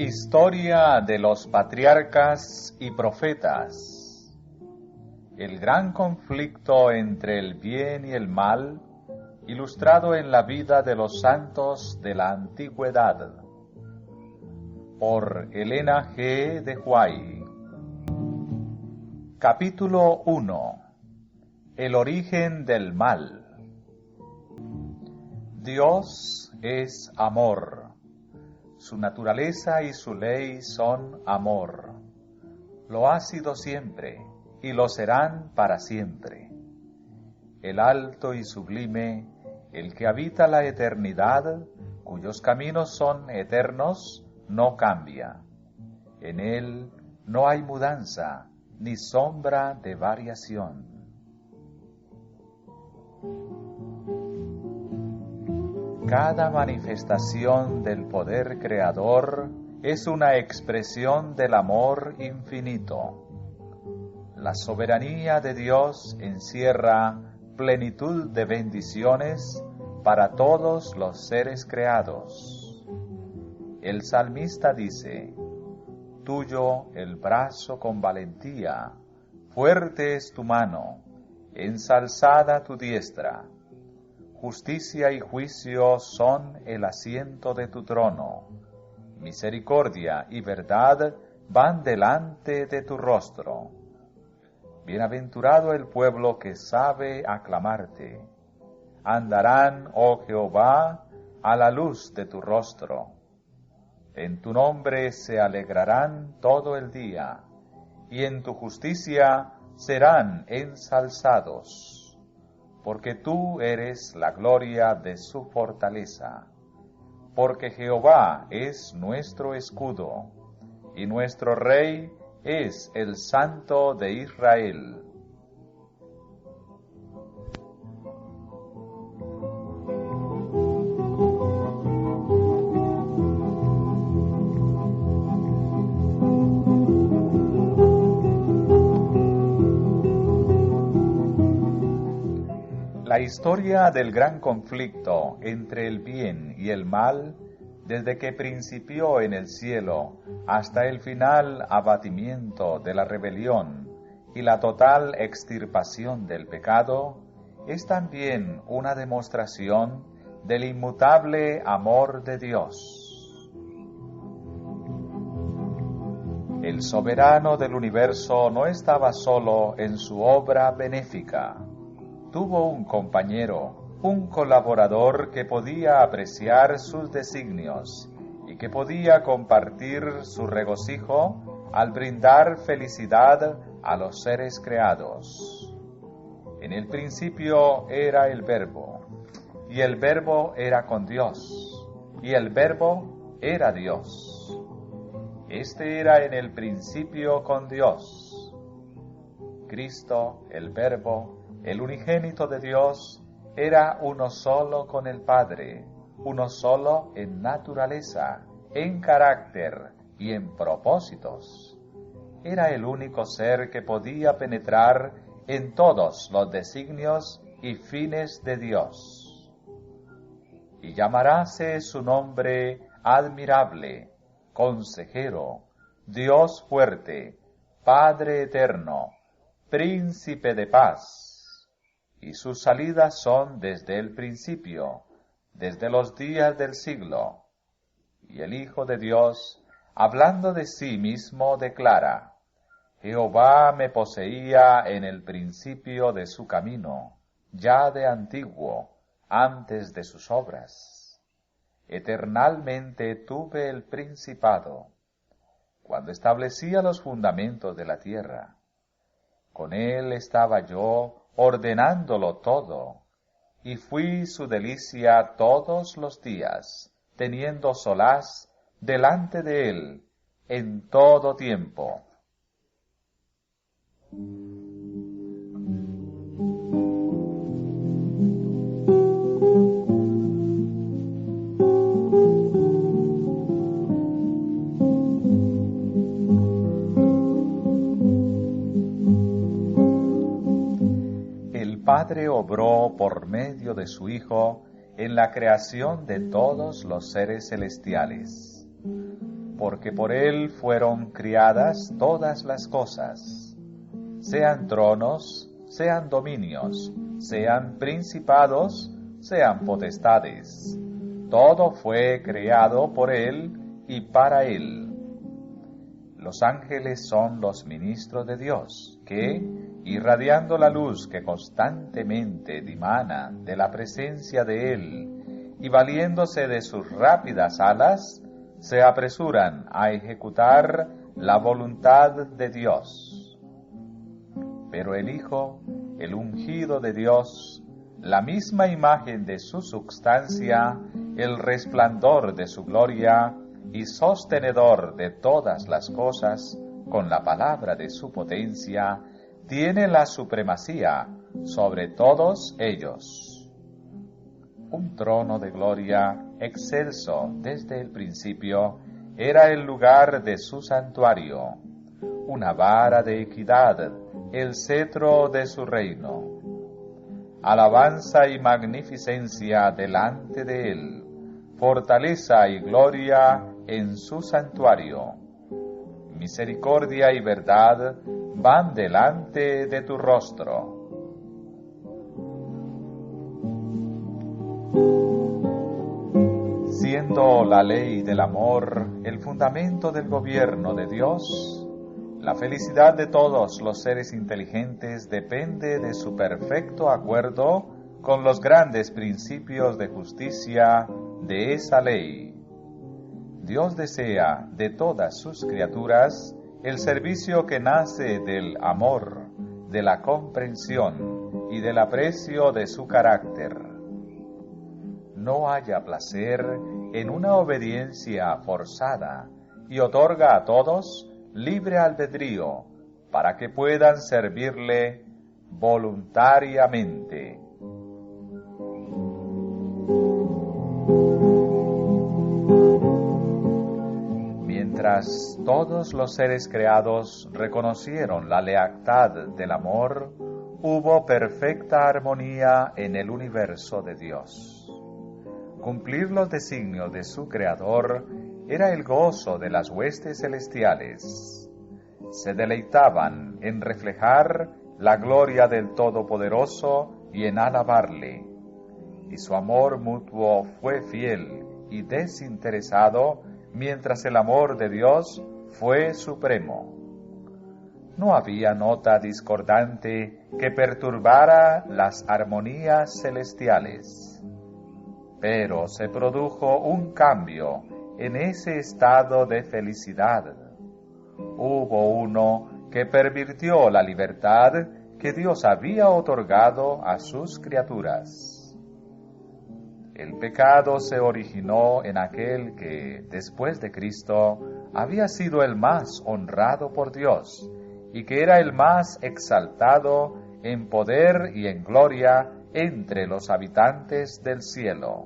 Historia de los patriarcas y profetas. El gran conflicto entre el bien y el mal, ilustrado en la vida de los santos de la antigüedad. Por Elena G. de Huay. Capítulo 1. El origen del mal. Dios es amor. Su naturaleza y su ley son amor. Lo ha sido siempre y lo serán para siempre. El alto y sublime, el que habita la eternidad, cuyos caminos son eternos, no cambia. En él no hay mudanza ni sombra de variación. Cada manifestación del poder creador es una expresión del amor infinito. La soberanía de Dios encierra plenitud de bendiciones para todos los seres creados. El salmista dice: Tuyo el brazo con valentía, fuerte es tu mano, ensalzada tu diestra. Justicia y juicio son el asiento de tu trono. Misericordia y verdad van delante de tu rostro. Bienaventurado el pueblo que sabe aclamarte. Andarán, oh Jehová, a la luz de tu rostro. En tu nombre se alegrarán todo el día, y en tu justicia serán ensalzados. Porque tú eres la gloria de su fortaleza. Porque Jehová es nuestro escudo, y nuestro Rey es el Santo de Israel. La historia del gran conflicto entre el bien y el mal, desde que principió en el cielo hasta el final abatimiento de la rebelión y la total extirpación del pecado, es también una demostración del inmutable amor de Dios. El soberano del universo no estaba solo en su obra benéfica. Tuvo un compañero, un colaborador que podía apreciar sus designios y que podía compartir su regocijo al brindar felicidad a los seres creados. En el principio era el Verbo, y el Verbo era con Dios, y el Verbo era Dios. Este era en el principio con Dios. Cristo, el Verbo, el unigénito de Dios, era uno solo con el Padre, uno solo en naturaleza, en carácter y en propósitos. Era el único ser que podía penetrar en todos los designios y fines de Dios. Y llamaráse su nombre admirable, consejero, Dios fuerte, Padre eterno, Príncipe de paz. Y sus salidas son desde el principio, desde los días del siglo. Y el Hijo de Dios, hablando de sí mismo, declara: Jehová me poseía en el principio de su camino, ya de antiguo, antes de sus obras. Eternalmente tuve el principado, cuando establecía los fundamentos de la tierra. Con él estaba yo, ordenándolo todo, y fui su delicia todos los días, teniendo solaz delante de él en todo tiempo. Padre obró por medio de su Hijo en la creación de todos los seres celestiales. porque por él fueron criadas todas las cosas, sean tronos, sean dominios, sean principados, sean potestades. Todo fue creado por él y para él. Los ángeles son los ministros de Dios, que, irradiando la luz que constantemente dimana de la presencia de él y valiéndose de sus rápidas alas, se apresuran a ejecutar la voluntad de Dios. Pero el Hijo, el ungido de Dios, la misma imagen de su substancia, el resplandor de su gloria y sostenedor de todas las cosas, con la palabra de su potencia, tiene la supremacía sobre todos ellos. Un trono de gloria excelso desde el principio era el lugar de su santuario, una vara de equidad, el cetro de su reino. Alabanza y magnificencia delante de él, fortaleza y gloria en su santuario. Misericordia y verdad van delante de tu rostro. Siendo la ley del amor el fundamento del gobierno de Dios, la felicidad de todos los seres inteligentes depende de su perfecto acuerdo con los grandes principios de justicia de esa ley. Dios desea de todas sus criaturas el servicio que nace del amor, de la comprensión y del aprecio de su carácter. No haya placer en una obediencia forzada y otorga a todos libre albedrío para que puedan servirle voluntariamente. Mientras todos los seres creados reconocieron la lealtad del amor, hubo perfecta armonía en el universo de Dios. Cumplir los designios de su Creador era el gozo de las huestes celestiales. Se deleitaban en reflejar la gloria del Todopoderoso y en alabarle, y su amor mutuo fue fiel y desinteresado, mientras el amor de Dios fue supremo. No había nota discordante que perturbara las armonías celestiales. Pero se produjo un cambio en ese estado de felicidad. Hubo uno que pervirtió la libertad que Dios había otorgado a sus criaturas. El pecado se originó en aquel que, después de Cristo, había sido el más honrado por Dios y que era el más exaltado en poder y en gloria entre los habitantes del cielo.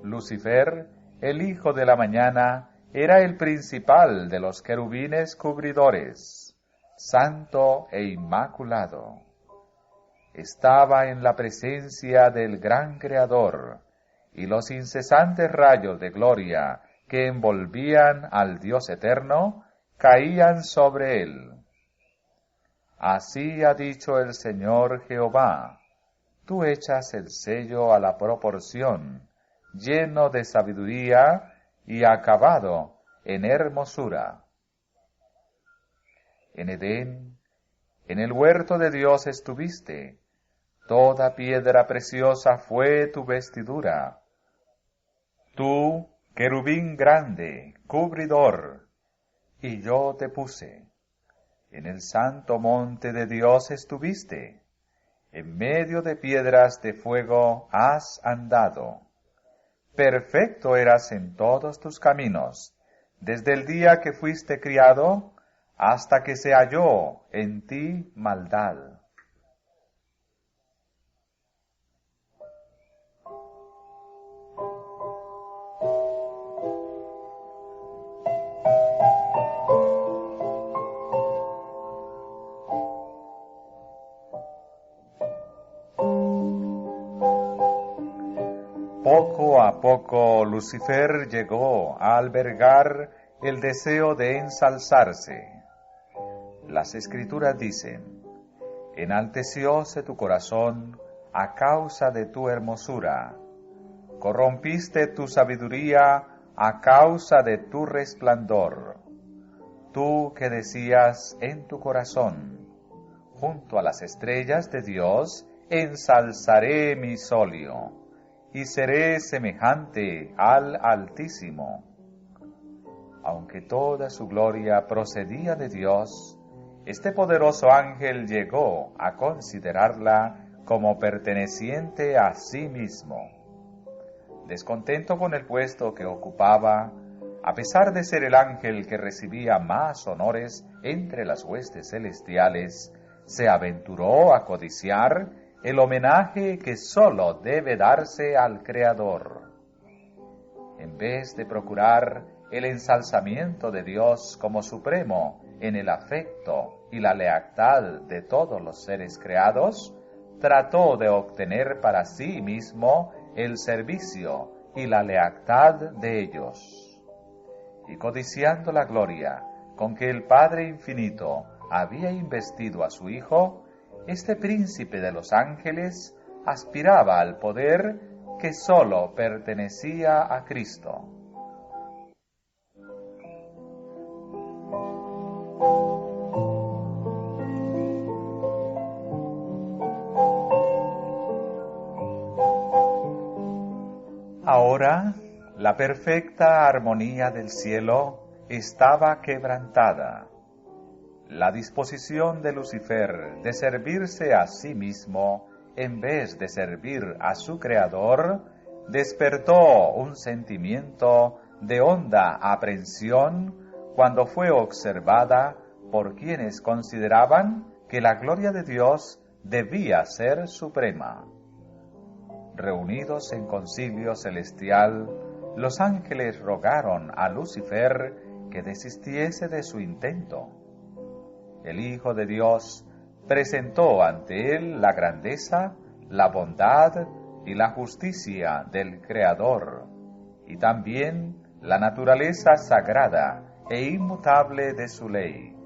Lucifer, el hijo de la mañana, era el principal de los querubines cubridores, santo e inmaculado. Estaba en la presencia del gran Creador, y los incesantes rayos de gloria que envolvían al Dios eterno caían sobre él. Así ha dicho el Señor Jehová: tú echas el sello a la proporción, lleno de sabiduría y acabado en hermosura. En Edén, en el huerto de Dios estuviste, toda piedra preciosa fue tu vestidura. Tú, querubín grande, cubridor, y yo te puse. En el santo monte de Dios estuviste, en medio de piedras de fuego has andado. Perfecto eras en todos tus caminos, desde el día que fuiste criado hasta que se halló en ti maldad. Poco a a poco Lucifer llegó a albergar el deseo de ensalzarse. Las Escrituras dicen: enaltecióse tu corazón a causa de tu hermosura, corrompiste tu sabiduría a causa de tu resplandor. Tú que decías en tu corazón: junto a las estrellas de Dios ensalzaré mi solio, y seré semejante al Altísimo. Aunque toda su gloria procedía de Dios, este poderoso ángel llegó a considerarla como perteneciente a sí mismo. Descontento con el puesto que ocupaba, a pesar de ser el ángel que recibía más honores entre las huestes celestiales, se aventuró a codiciar el homenaje que sólo debe darse al Creador. En vez de procurar el ensalzamiento de Dios como supremo en el afecto y la lealtad de todos los seres creados, trató de obtener para sí mismo el servicio y la lealtad de ellos. Y codiciando la gloria con que el Padre Infinito había investido a su Hijo, este príncipe de los ángeles aspiraba al poder que sólo pertenecía a Cristo. Ahora, la perfecta armonía del cielo estaba quebrantada. La disposición de Lucifer de servirse a sí mismo en vez de servir a su Creador despertó un sentimiento de honda aprensión cuando fue observada por quienes consideraban que la gloria de Dios debía ser suprema. Reunidos en concilio celestial, los ángeles rogaron a Lucifer que desistiese de su intento. El Hijo de Dios presentó ante él la grandeza, la bondad y la justicia del Creador, y también la naturaleza sagrada e inmutable de su ley.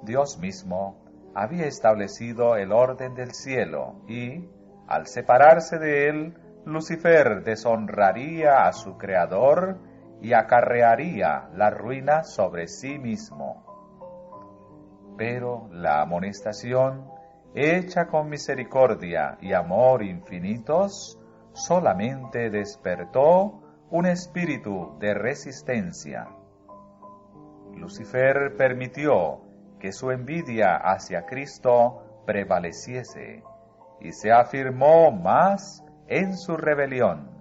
Dios mismo había establecido el orden del cielo y, al separarse de él, Lucifer deshonraría a su Creador y acarrearía la ruina sobre sí mismo. Pero la amonestación, hecha con misericordia y amor infinitos, solamente despertó un espíritu de resistencia. Lucifer permitió que su envidia hacia Cristo prevaleciese y se afirmó más en su rebelión.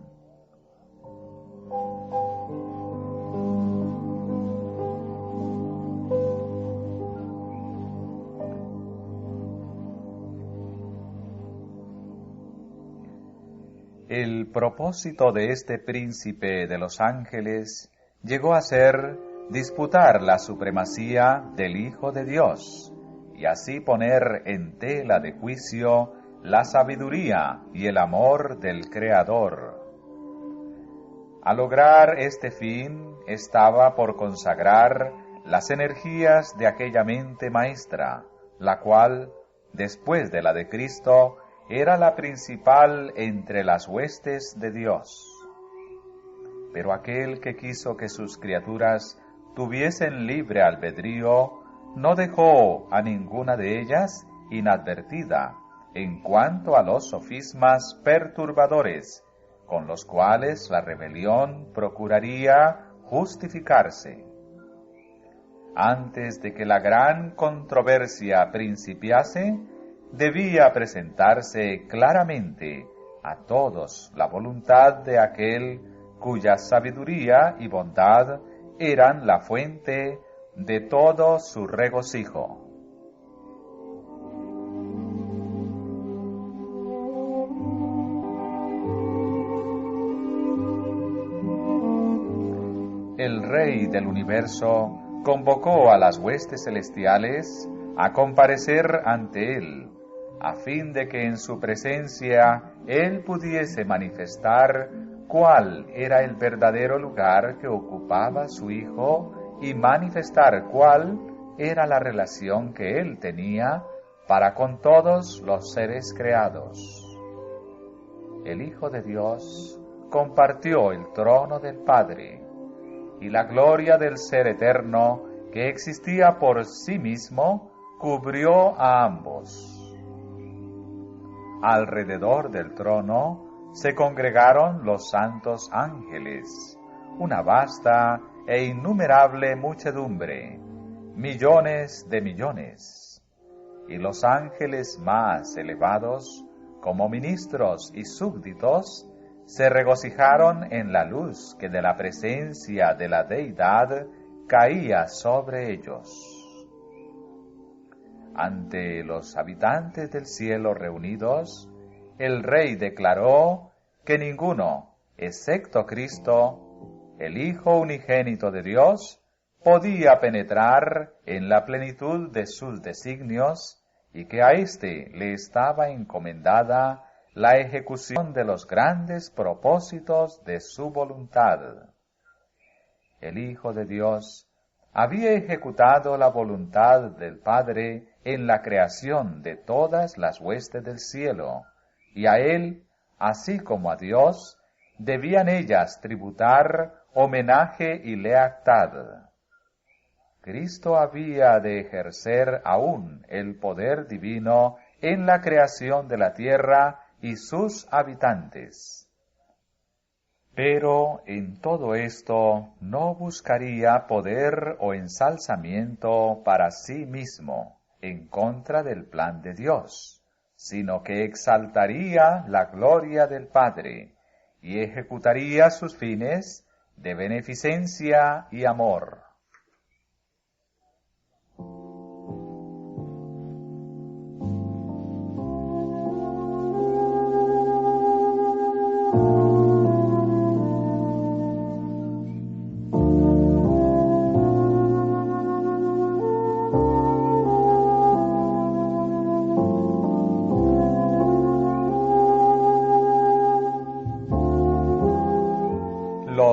El propósito de este príncipe de los ángeles llegó a ser disputar la supremacía del Hijo de Dios y así poner en tela de juicio la sabiduría y el amor del Creador. Al lograr este fin, estaba por consagrar las energías de aquella mente maestra, la cual, después de la de Cristo, era la principal entre las huestes de Dios. Pero aquel que quiso que sus criaturas tuviesen libre albedrío, no dejó a ninguna de ellas inadvertida en cuanto a los sofismas perturbadores, con los cuales la rebelión procuraría justificarse. Antes de que la gran controversia principiase, debía presentarse claramente a todos la voluntad de aquel cuya sabiduría y bondad eran la fuente de todo su regocijo. El Rey del universo convocó a las huestes celestiales a comparecer ante él, a fin de que en su presencia él pudiese manifestar cuál era el verdadero lugar que ocupaba su Hijo y manifestar cuál era la relación que Él tenía para con todos los seres creados. El Hijo de Dios compartió el trono del Padre y la gloria del Ser Eterno que existía por sí mismo cubrió a ambos. Alrededor del trono se congregaron los santos ángeles, una vasta e innumerable muchedumbre, millones de millones, y los ángeles más elevados, como ministros y súbditos, se regocijaron en la luz que de la presencia de la Deidad caía sobre ellos. Ante los habitantes del cielo reunidos, el Rey declaró que ninguno, excepto Cristo, el Hijo unigénito de Dios, podía penetrar en la plenitud de sus designios y que a éste le estaba encomendada la ejecución de los grandes propósitos de su voluntad. El Hijo de Dios había ejecutado la voluntad del Padre en la creación de todas las huestes del cielo, y a Él, así como a Dios, debían ellas tributar homenaje y lealtad. Cristo había de ejercer aún el poder divino en la creación de la tierra y sus habitantes. Pero en todo esto no buscaría poder o ensalzamiento para sí mismo en contra del plan de Dios, sino que exaltaría la gloria del Padre y ejecutaría sus fines de beneficencia y amor.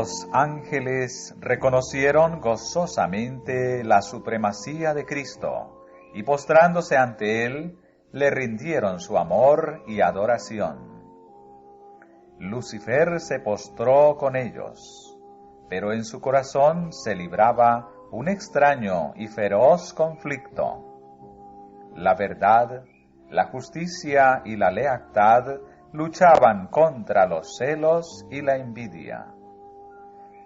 Los ángeles reconocieron gozosamente la supremacía de Cristo y postrándose ante Él, le rindieron su amor y adoración. Lucifer se postró con ellos, pero en su corazón se libraba un extraño y feroz conflicto. La verdad, la justicia y la lealtad luchaban contra los celos y la envidia.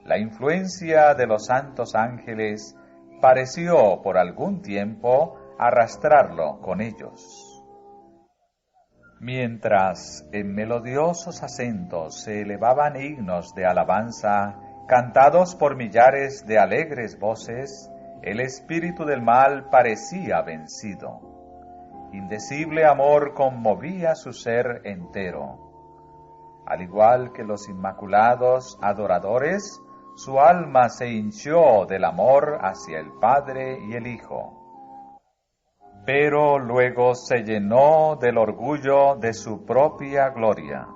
La influencia de los santos ángeles pareció por algún tiempo arrastrarlo con ellos. Mientras en melodiosos acentos se elevaban himnos de alabanza, cantados por millares de alegres voces, el espíritu del mal parecía vencido. Indecible amor conmovía su ser entero. Al igual que los inmaculados adoradores, su alma se hinchó del amor hacia el Padre y el Hijo. Pero luego se llenó del orgullo de su propia gloria.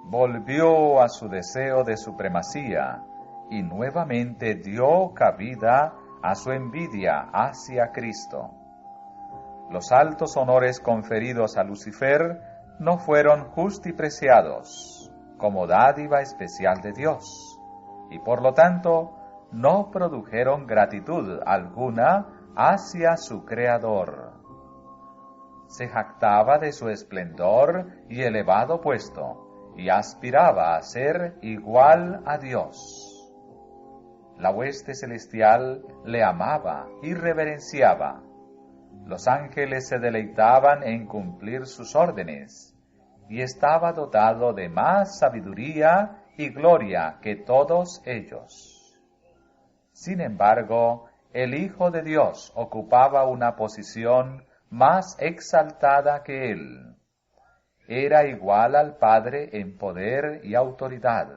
Volvió a su deseo de supremacía y nuevamente dio cabida a su envidia hacia Cristo. Los altos honores conferidos a Lucifer no fueron justipreciados como dádiva especial de Dios, y por lo tanto no produjeron gratitud alguna hacia su Creador. Se jactaba de su esplendor y elevado puesto, y aspiraba a ser igual a Dios. La hueste celestial le amaba y reverenciaba. Los ángeles se deleitaban en cumplir sus órdenes, y estaba dotado de más sabiduría y gloria que todos ellos. Sin embargo, el Hijo de Dios ocupaba una posición más exaltada que él. Era igual al Padre en poder y autoridad.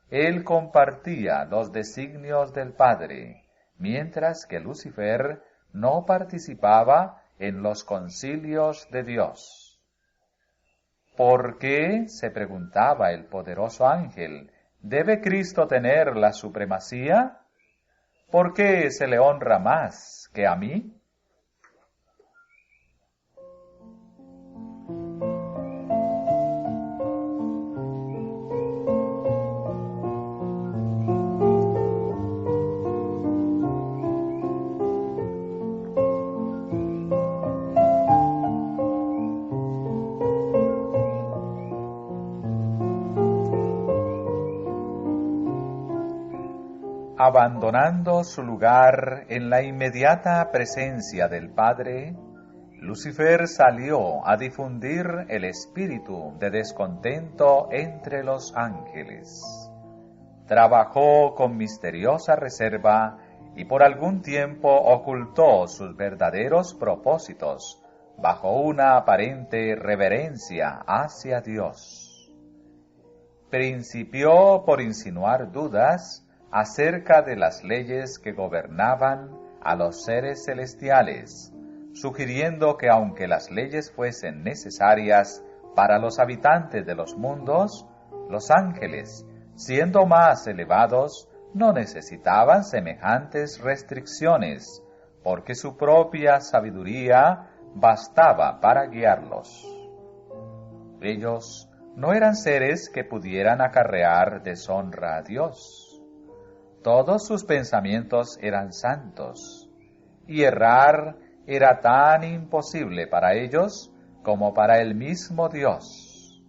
Él compartía los designios del Padre, mientras que Lucifer no participaba en los concilios de Dios. ¿Por qué, se preguntaba el poderoso ángel, debe Cristo tener la supremacía? ¿Por qué se le honra más que a mí? Abandonando su lugar en la inmediata presencia del Padre, Lucifer salió a difundir el espíritu de descontento entre los ángeles. Trabajó con misteriosa reserva y por algún tiempo ocultó sus verdaderos propósitos bajo una aparente reverencia hacia Dios. Principió por insinuar dudas acerca de las leyes que gobernaban a los seres celestiales, sugiriendo que aunque las leyes fuesen necesarias para los habitantes de los mundos, los ángeles, siendo más elevados, no necesitaban semejantes restricciones, porque su propia sabiduría bastaba para guiarlos. Ellos no eran seres que pudieran acarrear deshonra a Dios. Todos sus pensamientos eran santos, y errar era tan imposible para ellos como para el mismo Dios.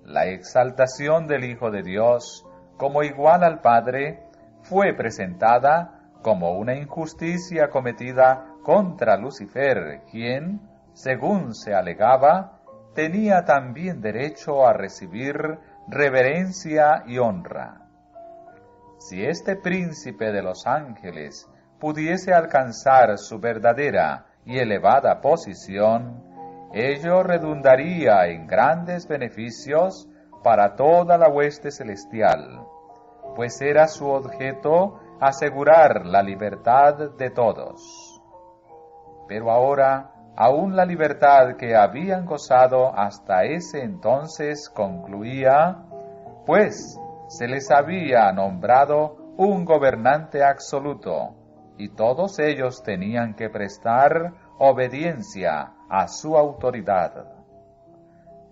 La exaltación del Hijo de Dios como igual al Padre fue presentada como una injusticia cometida contra Lucifer, quien, según se alegaba, tenía también derecho a recibir reverencia y honra. Si este príncipe de los ángeles pudiese alcanzar su verdadera y elevada posición, ello redundaría en grandes beneficios para toda la hueste celestial, pues era su objeto asegurar la libertad de todos. Pero ahora, aún la libertad que habían gozado hasta ese entonces concluía, pues se les había nombrado un gobernante absoluto, y todos ellos tenían que prestar obediencia a su autoridad.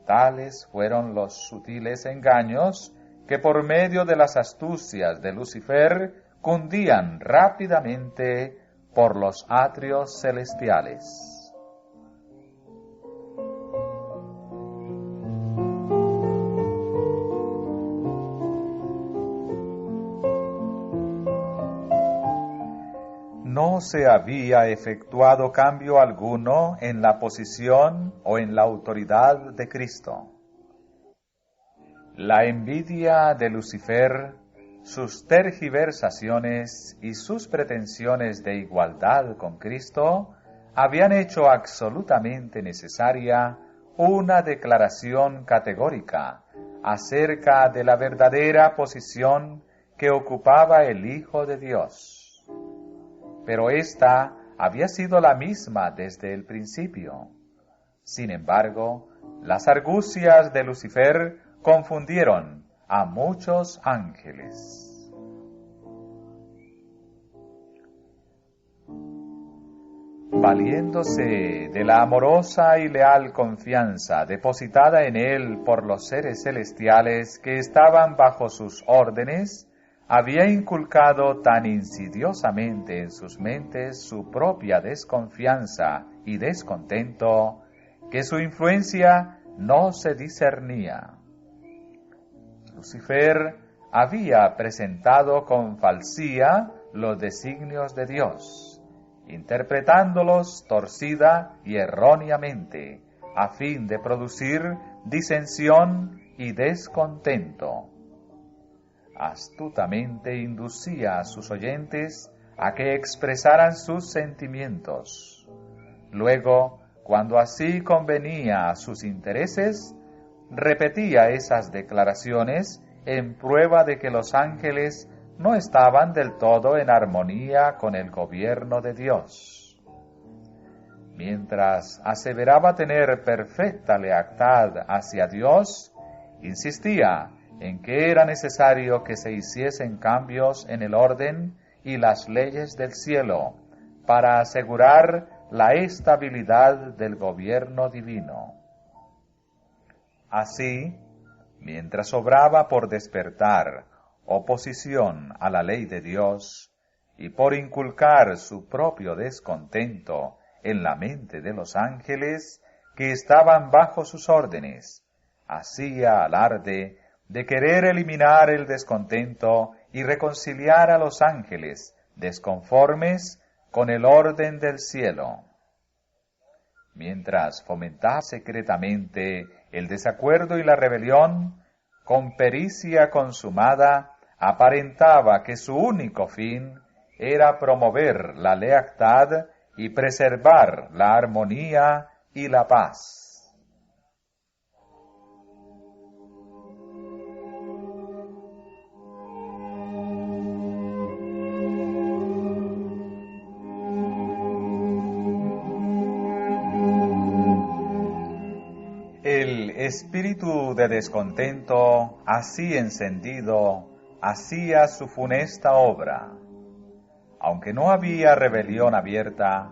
Tales fueron los sutiles engaños que por medio de las astucias de Lucifer cundían rápidamente por los atrios celestiales. No se había efectuado cambio alguno en la posición o en la autoridad de Cristo. La envidia de Lucifer, sus tergiversaciones y sus pretensiones de igualdad con Cristo habían hecho absolutamente necesaria una declaración categórica acerca de la verdadera posición que ocupaba el Hijo de Dios. Pero ésta había sido la misma desde el principio. Sin embargo, las argucias de Lucifer confundieron a muchos ángeles. Valiéndose de la amorosa y leal confianza depositada en él por los seres celestiales que estaban bajo sus órdenes, había inculcado tan insidiosamente en sus mentes su propia desconfianza y descontento, que su influencia no se discernía. Lucifer había presentado con falsía los designios de Dios, interpretándolos torcida y erróneamente, a fin de producir disensión y descontento. Astutamente inducía a sus oyentes a que expresaran sus sentimientos. Luego, cuando así convenía a sus intereses, repetía esas declaraciones en prueba de que los ángeles no estaban del todo en armonía con el gobierno de Dios. mientras aseveraba tener perfecta lealtad hacia Dios, insistía en que era necesario que se hiciesen cambios en el orden y las leyes del cielo para asegurar la estabilidad del gobierno divino. Así, mientras obraba por despertar oposición a la ley de Dios y por inculcar su propio descontento en la mente de los ángeles que estaban bajo sus órdenes, hacía alarde de querer eliminar el descontento y reconciliar a los ángeles desconformes con el orden del cielo. Mientras fomentaba secretamente el desacuerdo y la rebelión, con pericia consumada aparentaba que su único fin era promover la lealtad y preservar la armonía y la paz. El espíritu de descontento, así encendido, hacía su funesta obra. Aunque no había rebelión abierta,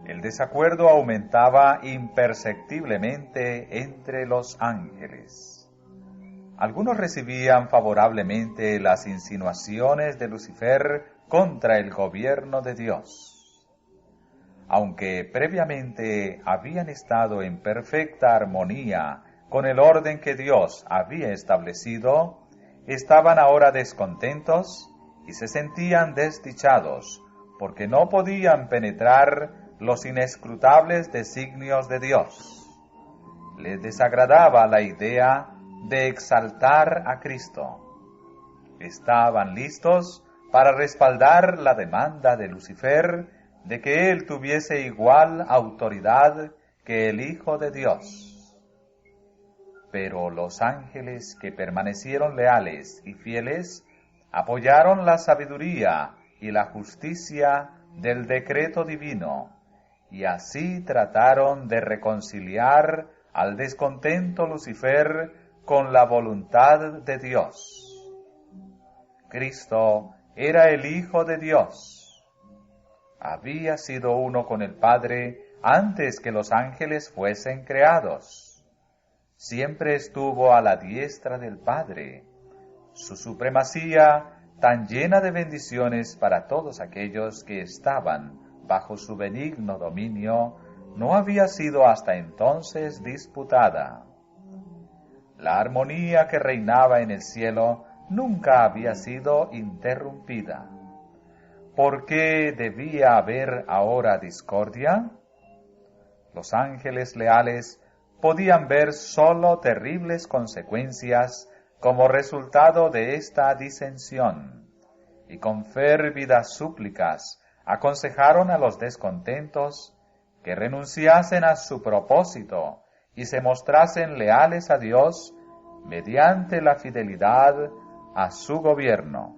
el desacuerdo aumentaba imperceptiblemente entre los ángeles. Algunos recibían favorablemente las insinuaciones de Lucifer contra el gobierno de Dios. Aunque previamente habían estado en perfecta armonía con el orden que Dios había establecido, estaban ahora descontentos y se sentían desdichados, porque no podían penetrar los inescrutables designios de Dios. Les desagradaba la idea de exaltar a Cristo. Estaban listos para respaldar la demanda de Lucifer de que él tuviese igual autoridad que el Hijo de Dios. Pero los ángeles que permanecieron leales y fieles apoyaron la sabiduría y la justicia del decreto divino, y así trataron de reconciliar al descontento Lucifer con la voluntad de Dios. Cristo era el Hijo de Dios. Había sido uno con el Padre antes que los ángeles fuesen creados. Siempre estuvo a la diestra del Padre. Su supremacía, tan llena de bendiciones para todos aquellos que estaban bajo su benigno dominio, no había sido hasta entonces disputada. La armonía que reinaba en el cielo nunca había sido interrumpida. ¿Por qué debía haber ahora discordia? Los ángeles leales podían ver sólo terribles consecuencias como resultado de esta disensión, y con férvidas súplicas aconsejaron a los descontentos que renunciasen a su propósito y se mostrasen leales a Dios mediante la fidelidad a su gobierno.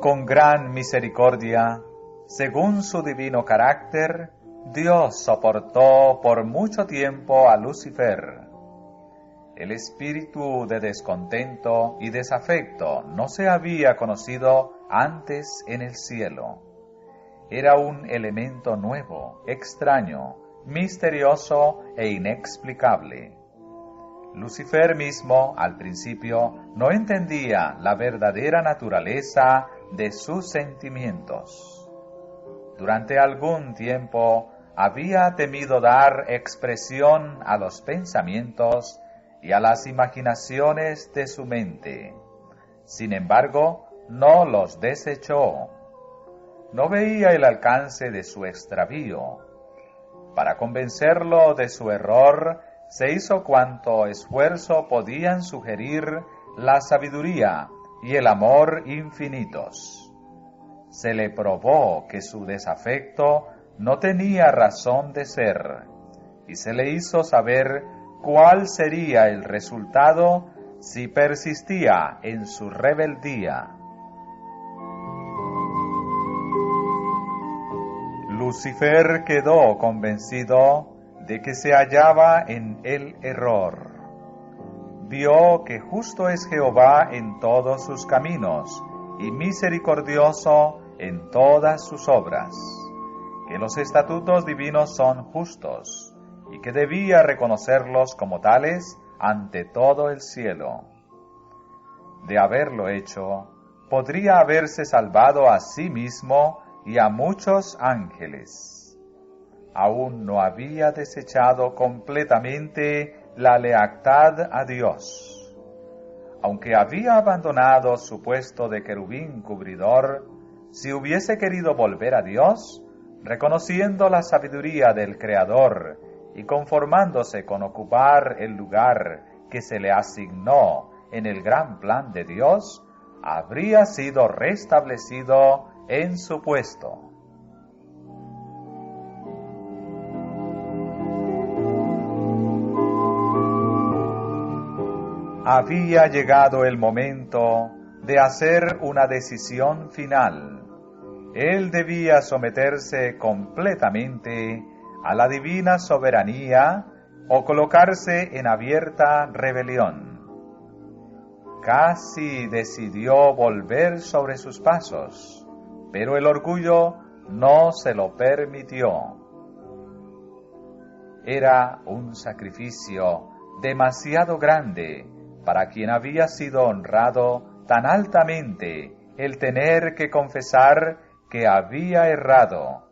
Con gran misericordia, según su divino carácter, Dios soportó por mucho tiempo a Lucifer. El espíritu de descontento y desafecto no se había conocido antes en el cielo. Era un elemento nuevo, extraño, misterioso e inexplicable. Lucifer mismo, al principio, no entendía la verdadera naturaleza de sus sentimientos. Durante algún tiempo había temido dar expresión a los pensamientos y a las imaginaciones de su mente. Sin embargo, no los desechó. No veía el alcance de su extravío. Para convencerlo de su error, se hizo cuanto esfuerzo podían sugerir la sabiduría y el amor infinitos. Se le probó que su desafecto no tenía razón de ser, y se le hizo saber cuál sería el resultado si persistía en su rebeldía. Lucifer quedó convencido de que se hallaba en el error. Vio que justo es Jehová en todos sus caminos y misericordioso en todas sus obras, que los estatutos divinos son justos y que debía reconocerlos como tales ante todo el cielo. De haberlo hecho, podría haberse salvado a sí mismo y a muchos ángeles. Aún no había desechado completamente la lealtad a Dios. Aunque había abandonado su puesto de querubín cubridor, si hubiese querido volver a Dios, reconociendo la sabiduría del Creador y conformándose con ocupar el lugar que se le asignó en el gran plan de Dios, habría sido restablecido en su puesto. Había llegado el momento de hacer una decisión final. Él debía someterse completamente a la divina soberanía o colocarse en abierta rebelión. Casi decidió volver sobre sus pasos, pero el orgullo no se lo permitió. Era un sacrificio demasiado grande para quien había sido honrado tan altamente el tener que confesar que había errado,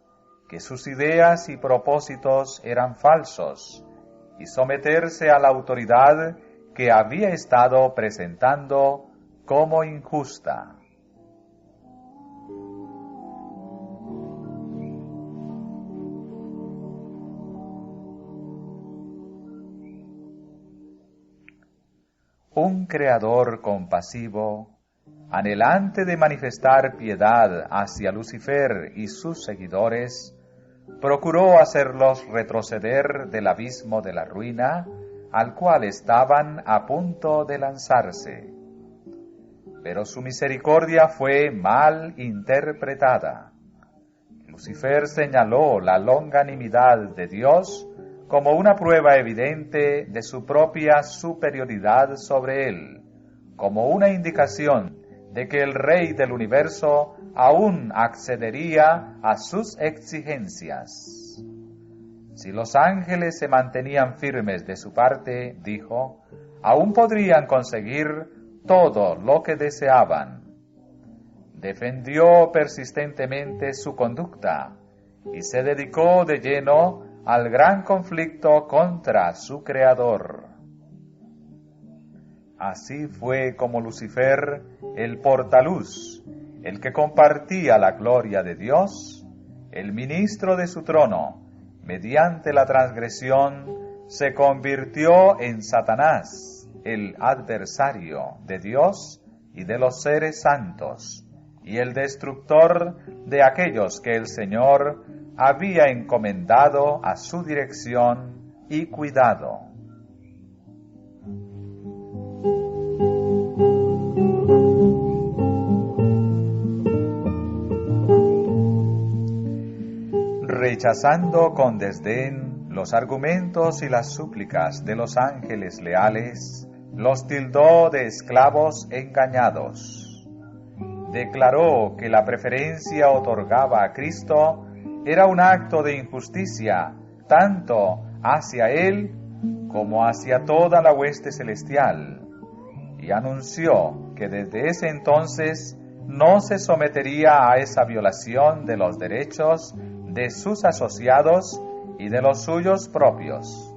que sus ideas y propósitos eran falsos, y someterse a la autoridad que había estado presentando como injusta. Un creador compasivo, anhelante de manifestar piedad hacia Lucifer y sus seguidores, procuró hacerlos retroceder del abismo de la ruina al cual estaban a punto de lanzarse. Pero su misericordia fue mal interpretada. Lucifer señaló la longanimidad de Dios como una prueba evidente de su propia superioridad sobre él, como una indicación de que el Rey del universo aún accedería a sus exigencias. Si los ángeles se mantenían firmes de su parte, dijo, aún podrían conseguir todo lo que deseaban. Defendió persistentemente su conducta y se dedicó de lleno al gran conflicto contra su Creador. Así fue como Lucifer, el portaluz, el que compartía la gloria de Dios, el ministro de su trono, mediante la transgresión, se convirtió en Satanás, el adversario de Dios y de los seres santos, y el destructor de aquellos que el Señor había encomendado a su dirección y cuidado. Rechazando con desdén los argumentos y las súplicas de los ángeles leales, los tildó de esclavos engañados. Declaró que la preferencia otorgada a Cristo era un acto de injusticia tanto hacia él como hacia toda la hueste celestial, y anunció que desde ese entonces no se sometería a esa violación de los derechos de sus asociados y de los suyos propios.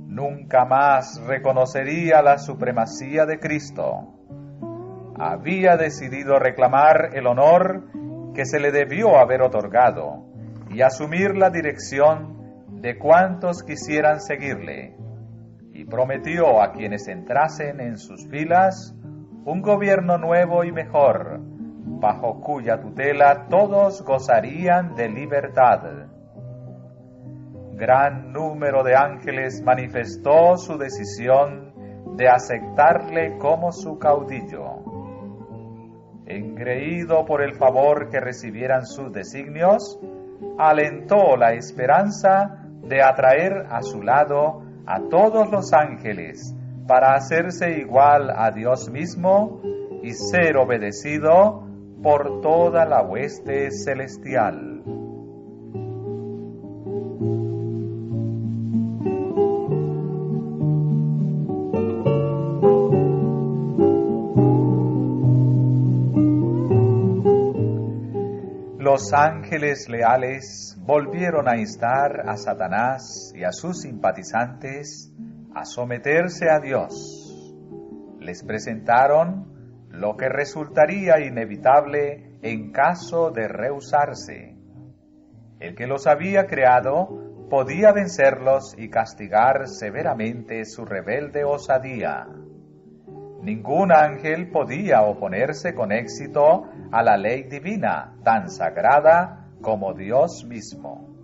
Nunca más reconocería la supremacía de Cristo. Había decidido reclamar el honor que se le debió haber otorgado y asumir la dirección de cuantos quisieran seguirle, y prometió a quienes entrasen en sus filas un gobierno nuevo y mejor, bajo cuya tutela todos gozarían de libertad. Gran número de ángeles manifestó su decisión de aceptarle como su caudillo. Engreído por el favor que recibieran sus designios, alentó la esperanza de atraer a su lado a todos los ángeles para hacerse igual a Dios mismo y ser obedecido por toda la hueste celestial. Los ángeles leales volvieron a instar a Satanás y a sus simpatizantes a someterse a Dios. Les presentaron lo que resultaría inevitable en caso de rehusarse. El que los había creado podía vencerlos y castigar severamente su rebelde osadía. Ningún ángel podía oponerse con éxito a la ley divina, tan sagrada como Dios mismo.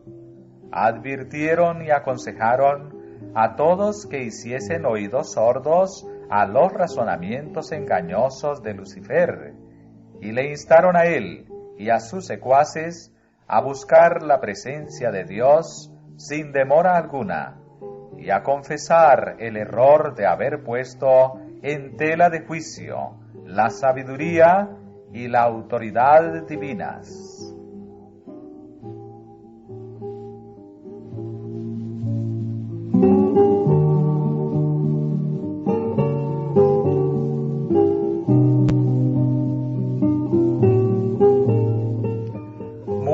Advirtieron y aconsejaron a todos que hiciesen oídos sordos a los razonamientos engañosos de Lucifer, y le instaron a él y a sus secuaces a buscar la presencia de Dios sin demora alguna, y a confesar el error de haber puesto en tela de juicio la sabiduría y la autoridad divinas.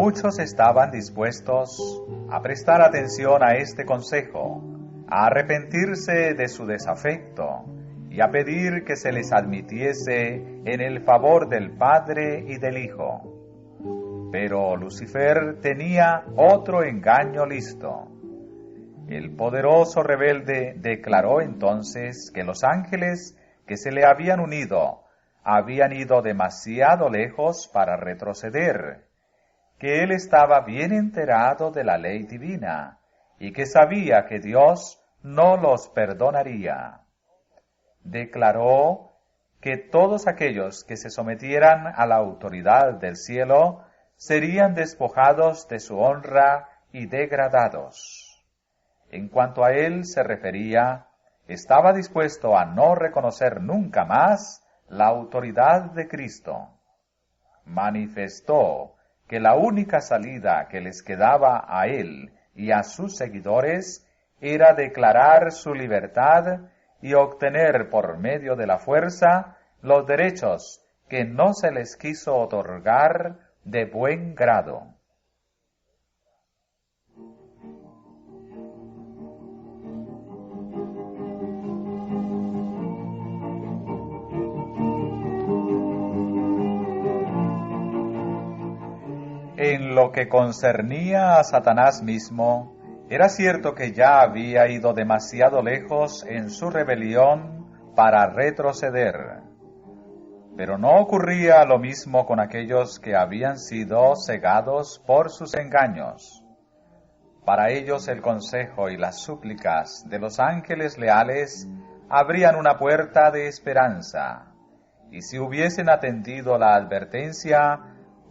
Muchos estaban dispuestos a prestar atención a este consejo, a arrepentirse de su desafecto y a pedir que se les admitiese en el favor del Padre y del Hijo. Pero Lucifer tenía otro engaño listo. El poderoso rebelde declaró entonces que los ángeles que se le habían unido habían ido demasiado lejos para retroceder, que él estaba bien enterado de la ley divina y que sabía que Dios no los perdonaría. Declaró que todos aquellos que se sometieran a la autoridad del cielo serían despojados de su honra y degradados. En cuanto a él se refería, estaba dispuesto a no reconocer nunca más la autoridad de Cristo. Manifestó que la única salida que les quedaba a él y a sus seguidores era declarar su libertad y obtener por medio de la fuerza los derechos que no se les quiso otorgar de buen grado. En lo que concernía a Satanás mismo, era cierto que ya había ido demasiado lejos en su rebelión para retroceder. Pero no ocurría lo mismo con aquellos que habían sido cegados por sus engaños. Para ellos el consejo y las súplicas de los ángeles leales abrían una puerta de esperanza, y si hubiesen atendido la advertencia,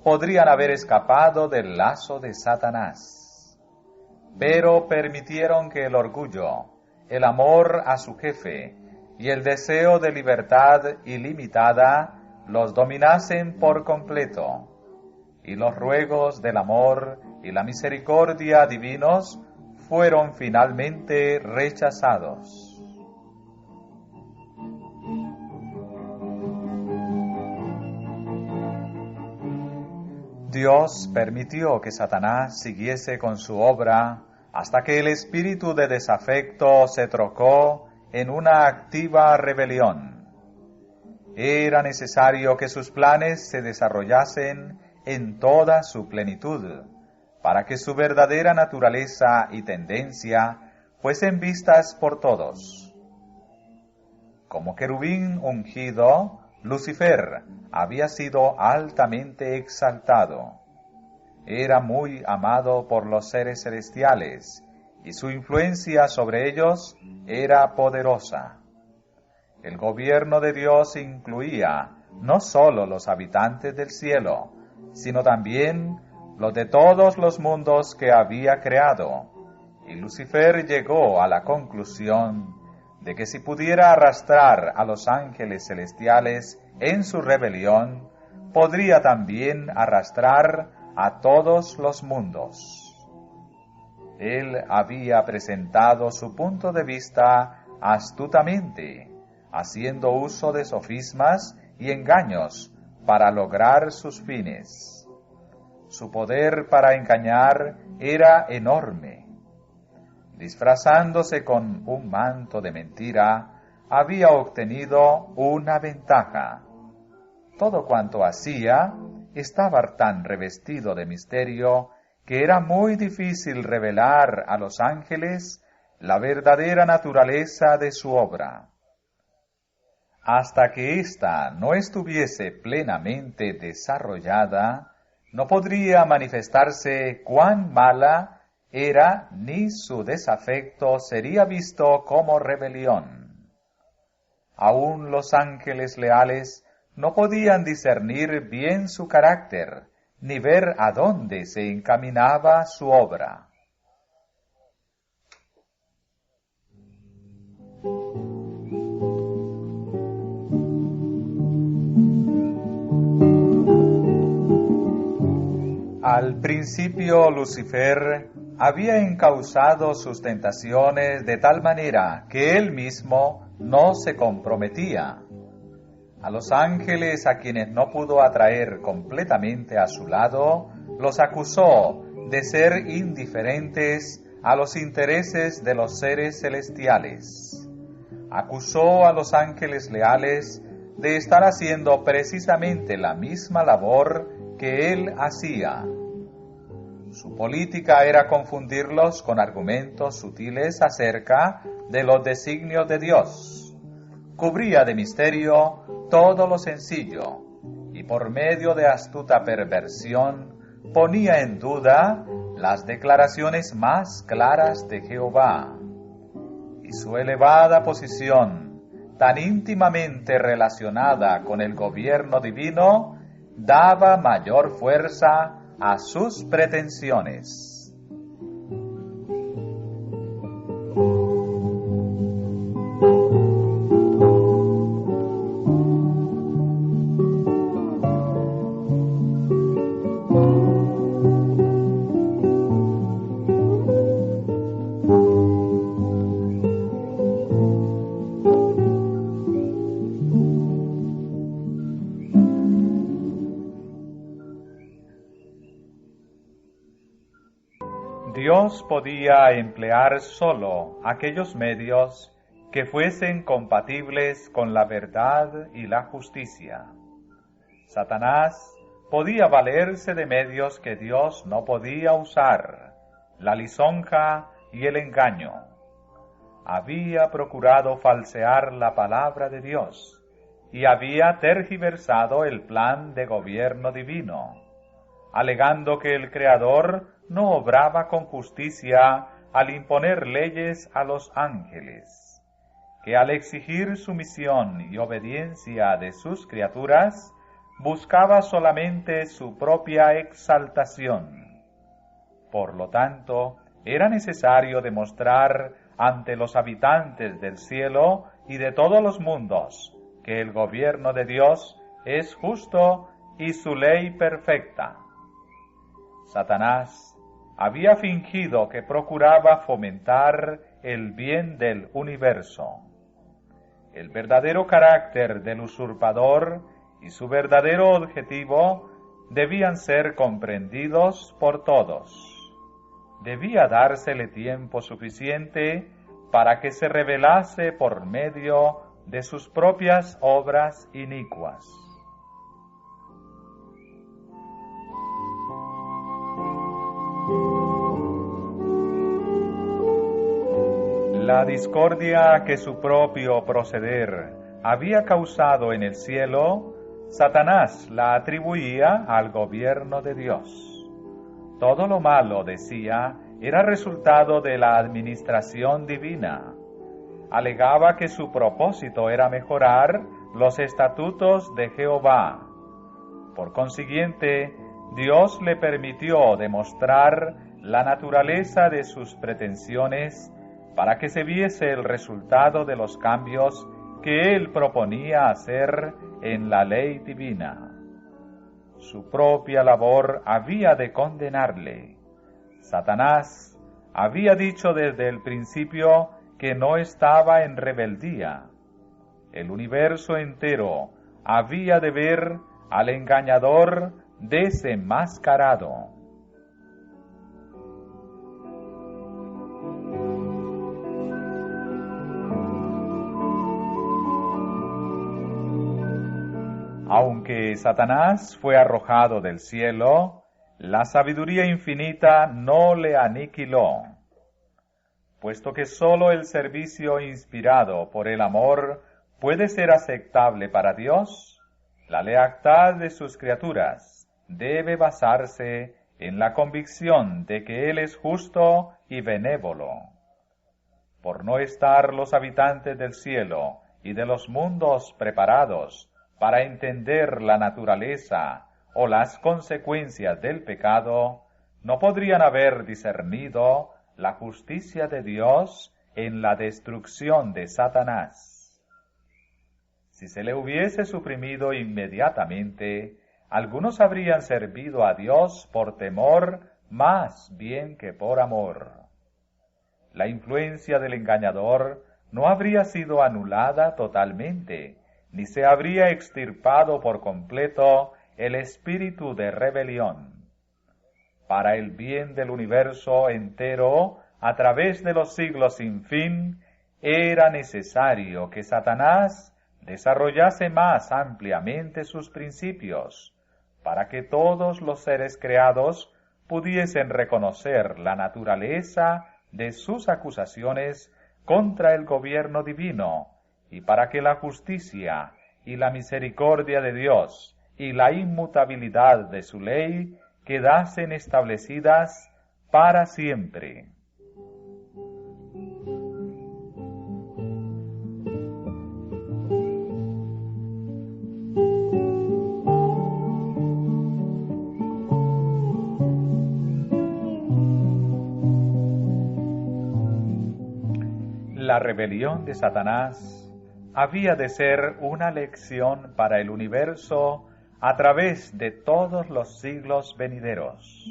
podrían haber escapado del lazo de Satanás. Pero permitieron que el orgullo, el amor a su jefe y el deseo de libertad ilimitada los dominasen por completo, y los ruegos del amor y la misericordia divinos fueron finalmente rechazados. Dios permitió que Satanás siguiese con su obra hasta que el espíritu de desafecto se trocó en una activa rebelión. Era necesario que sus planes se desarrollasen en toda su plenitud, para que su verdadera naturaleza y tendencia fuesen vistas por todos. Como querubín ungido, Lucifer había sido altamente exaltado. Era muy amado por los seres celestiales, y su influencia sobre ellos era poderosa. El gobierno de Dios incluía no solo los habitantes del cielo, sino también los de todos los mundos que había creado, y Lucifer llegó a la conclusión de que si pudiera arrastrar a los ángeles celestiales en su rebelión, podría también arrastrar a todos los mundos. Él había presentado su punto de vista astutamente, haciendo uso de sofismas y engaños para lograr sus fines. Su poder para engañar era enorme. Disfrazándose con un manto de mentira, había obtenido una ventaja. Todo cuanto hacía estaba tan revestido de misterio que era muy difícil revelar a los ángeles la verdadera naturaleza de su obra. Hasta que ésta no estuviese plenamente desarrollada, no podría manifestarse cuán mala era, ni su desafecto sería visto como rebelión. Aún los ángeles leales no podían discernir bien su carácter, ni ver a dónde se encaminaba su obra. Al principio Lucifer había encauzado sus tentaciones de tal manera que él mismo no se comprometía. A los ángeles, a quienes no pudo atraer completamente a su lado, los acusó de ser indiferentes a los intereses de los seres celestiales. Acusó a los ángeles leales de estar haciendo precisamente la misma labor que él hacía. Su política era confundirlos con argumentos sutiles acerca de los designios de Dios. Cubría de misterio todo lo sencillo, y por medio de astuta perversión ponía en duda las declaraciones más claras de Jehová. Y su elevada posición, tan íntimamente relacionada con el gobierno divino, daba mayor fuerza a sus pretensiones. Dios podía emplear solo aquellos medios que fuesen compatibles con la verdad y la justicia. Satanás podía valerse de medios que Dios no podía usar, la lisonja y el engaño. Había procurado falsear la palabra de Dios y había tergiversado el plan de gobierno divino, alegando que el Creador no obraba con justicia al imponer leyes a los ángeles, que al exigir sumisión y obediencia de sus criaturas, buscaba solamente su propia exaltación. Por lo tanto, era necesario demostrar ante los habitantes del cielo y de todos los mundos que el gobierno de Dios es justo y su ley perfecta. Satanás había fingido que procuraba fomentar el bien del universo. El verdadero carácter del usurpador y su verdadero objetivo debían ser comprendidos por todos. Debía dársele tiempo suficiente para que se revelase por medio de sus propias obras inicuas. La discordia que su propio proceder había causado en el cielo, Satanás la atribuía al gobierno de Dios. Todo lo malo, decía, era resultado de la administración divina. Alegaba que su propósito era mejorar los estatutos de Jehová. Por consiguiente, Dios le permitió demostrar la naturaleza de sus pretensiones para que se viese el resultado de los cambios que él proponía hacer en la ley divina. Su propia labor había de condenarle. Satanás había dicho desde el principio que no estaba en rebeldía. El universo entero había de ver al engañador desenmascarado. Aunque Satanás fue arrojado del cielo, la sabiduría infinita no le aniquiló, puesto que sólo el servicio inspirado por el amor puede ser aceptable para Dios. La lealtad de sus criaturas debe basarse en la convicción de que Él es justo y benévolo. Por no estar los habitantes del cielo y de los mundos preparados para entender la naturaleza o las consecuencias del pecado, no podrían haber discernido la justicia de Dios en la destrucción de Satanás. Si se le hubiese suprimido inmediatamente, algunos habrían servido a Dios por temor más bien que por amor. La influencia del engañador no habría sido anulada totalmente, ni se habría extirpado por completo el espíritu de rebelión. Para el bien del universo entero, a través de los siglos sin fin, era necesario que Satanás desarrollase más ampliamente sus principios, para que todos los seres creados pudiesen reconocer la naturaleza de sus acusaciones contra el gobierno divino, y para que la justicia y la misericordia de Dios y la inmutabilidad de su ley quedasen establecidas para siempre. La rebelión de Satanás había de ser una lección para el universo a través de todos los siglos venideros,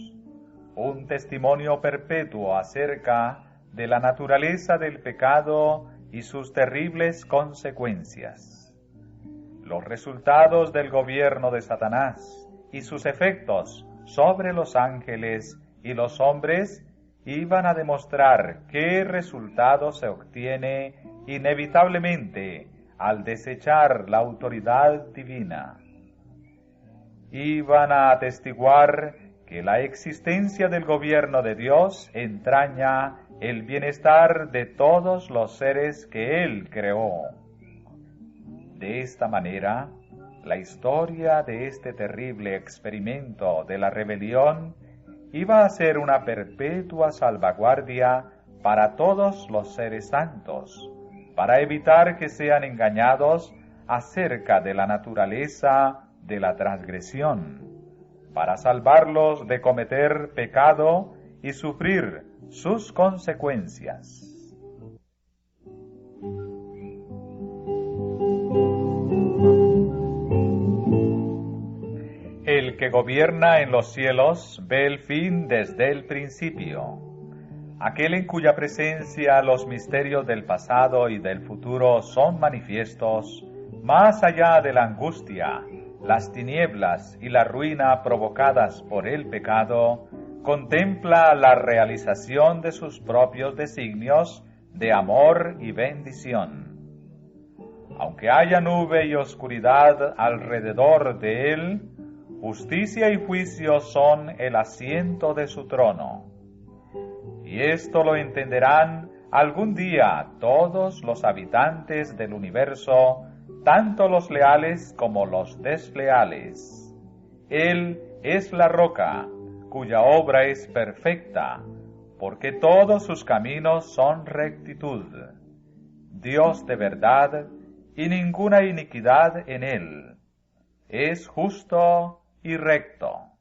un testimonio perpetuo acerca de la naturaleza del pecado y sus terribles consecuencias. Los resultados del gobierno de Satanás y sus efectos sobre los ángeles y los hombres iban a demostrar qué resultado se obtiene inevitablemente al desechar la autoridad divina. Iban a atestiguar que la existencia del gobierno de Dios entraña el bienestar de todos los seres que Él creó. De esta manera, la historia de este terrible experimento de la rebelión iba a ser una perpetua salvaguardia para todos los seres santos, para evitar que sean engañados acerca de la naturaleza de la transgresión, para salvarlos de cometer pecado y sufrir sus consecuencias. El que gobierna en los cielos ve el fin desde el principio. Aquel en cuya presencia los misterios del pasado y del futuro son manifiestos, más allá de la angustia, las tinieblas y la ruina provocadas por el pecado, contempla la realización de sus propios designios de amor y bendición. Aunque haya nube y oscuridad alrededor de él, justicia y juicio son el asiento de su trono. Y esto lo entenderán algún día todos los habitantes del universo tanto los leales como los desleales. Él es la roca, cuya obra es perfecta, porque todos sus caminos son rectitud. Dios de verdad, y ninguna iniquidad en él. Es justo y recto.